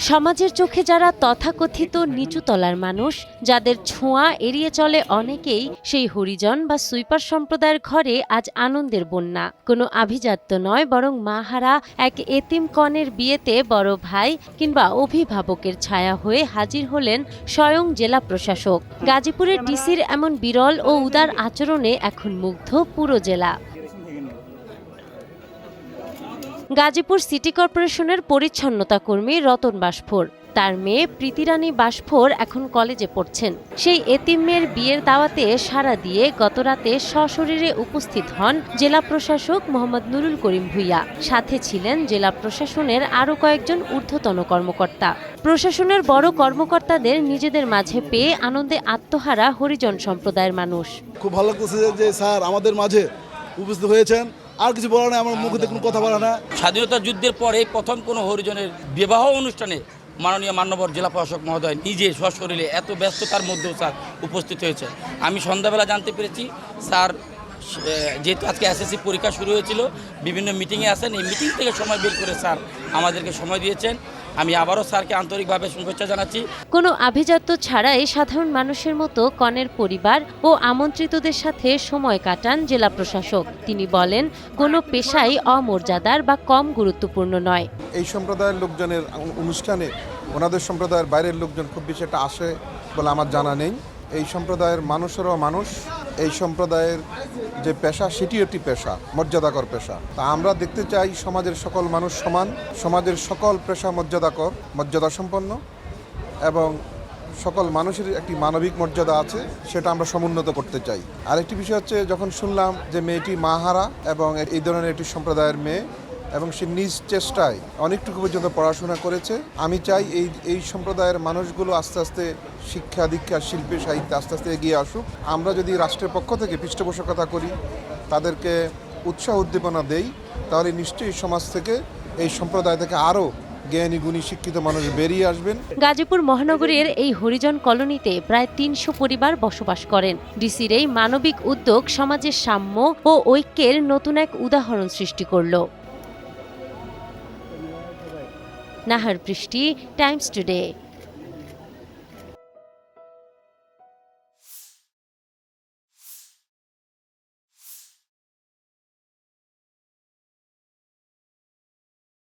সমাজের চোখে যারা তথাকথিত নিচু তলার মানুষ, যাদের ছোঁয়া এড়িয়ে চলে অনেকেই, সেই হরিজন বা সুইপার সম্প্রদায়ের ঘরে আজ আনন্দের বন্যা। কোনো আভিজাত্য নয়, বরং মাহারা এক এতিম কনের বিয়েতে বড় ভাই কিংবা অভিভাবকের ছায়া হয়ে হাজির হলেন স্বয়ং জেলা প্রশাসক। গাজীপুরের ডিসির এমন বিরল ও উদার আচরণে এখন মুগ্ধ পুরো জেলা। গাজীপুর সিটি কর্পোরেশনের পরিচ্ছন্নতা কর্মী রতন বাসফোর, তার মেয়ে প্রীতিরানী বাসফোর এখন কলেজে পড়ছেন। সেই এতিম মেয়ের বিয়ের দাওয়াতে সাড়া দিয়ে গতরাতে সশরীরে উপস্থিত হন জেলা প্রশাসক মোহাম্মদ নুরুল করিম ভূঁইয়া। সাথে ছিলেন জেলা প্রশাসনের আরও কয়েকজন ঊর্ধ্বতন কর্মকর্তা। প্রশাসনের বড় কর্মকর্তাদের নিজেদের মাঝে পেয়ে আনন্দে আত্মহারা হরিজন সম্প্রদায়ের মানুষ। খুব ভালো লাগতেছে যে স্যার আমাদের মাঝে উপস্থিত হয়েছেন। আর কিছু বলা নাই, আমার মুখে কোনো কথা বলা না। স্বাধীনতা যুদ্ধের পরে প্রথম কোনো হরিজনের বিবাহ অনুষ্ঠানে মাননীয় মান্যবর জেলা প্রশাসক মহোদয় নিজে সশরীরে এত ব্যস্ততার মধ্যেও স্যার উপস্থিত হয়েছে। আমি সন্ধ্যাবেলা জানতে পেরেছি স্যার যেহেতু আজকে এসএসসি পরীক্ষা শুরু হয়েছিল, বিভিন্ন মিটিংয়ে আসেন, এই মিটিং থেকে সময় বের করে স্যার আমাদেরকে সময় দিয়েছেন। আমি আবারও স্যারকে আন্তরিকভাবে শুভেচ্ছা জানাচ্ছি। কোনো আভিজাত্য ছাড়াই সাধারণ মানুষের মতো কনের পরিবার ও আমন্ত্রিতদের সাথে সময় কাটান জেলা প্রশাসক। তিনি বলেন, কোনো পেশাই অমর্যাদার বা কম গুরুত্বপূর্ণ নয়। এই সম্প্রদায়ের লোকজনের অনুষ্ঠানে ওনাদের সম্প্রদায়ের বাইরের লোকজন খুব বেশি একটা আসে বলে আমার জানা নেই। এই সম্প্রদায়ের মানুষেরও মানুষ, এই সম্প্রদায়ের যে পেশা সেটিও একটি পেশা, মর্যাদাকর পেশা। তা আমরা দেখতে চাই সমাজের সকল মানুষ সমান, সমাজের সকল পেশা মর্যাদাকর, মর্যাদা সম্পন্ন এবং সকল মানুষের একটি মানবিক মর্যাদা আছে, সেটা আমরা সমুন্নত করতে চাই। আরেকটি বিষয় হচ্ছে, যখন শুনলাম যে মেয়েটি মাহারা এবং এই ধরনের একটি সম্প্রদায়ের মেয়ে এবং সে নিজ চেষ্টায় অনেকটুকু পর্যন্ত পড়াশোনা করেছে, আমি চাই এই সম্প্রদায়ের মানুষগুলো আস্তে আস্তে শিক্ষা দীক্ষা শিল্পে সাহিত্যে আস্তে আস্তে এগিয়ে আসুক। আমরা যদি রাষ্ট্রের পক্ষ থেকে পৃষ্ঠপোষকতা করি, তাদেরকে উৎসাহ উদ্দীপনা দেই, তাহলে নিশ্চয়ই সমাজ থেকে এই সম্প্রদায় থেকে আরও জ্ঞানী গুণী শিক্ষিত মানুষ বেরিয়ে আসবেন। গাজীপুর মহানগরীর এই হরিজন কলোনিতে প্রায় ৩০০ পরিবার বসবাস করেন। ডিসির এই মানবিক উদ্যোগ সমাজের সাম্য ও ঐক্যের নতুন এক উদাহরণ সৃষ্টি করল। নাহার বৃষ্টি, টাইমস টুডে।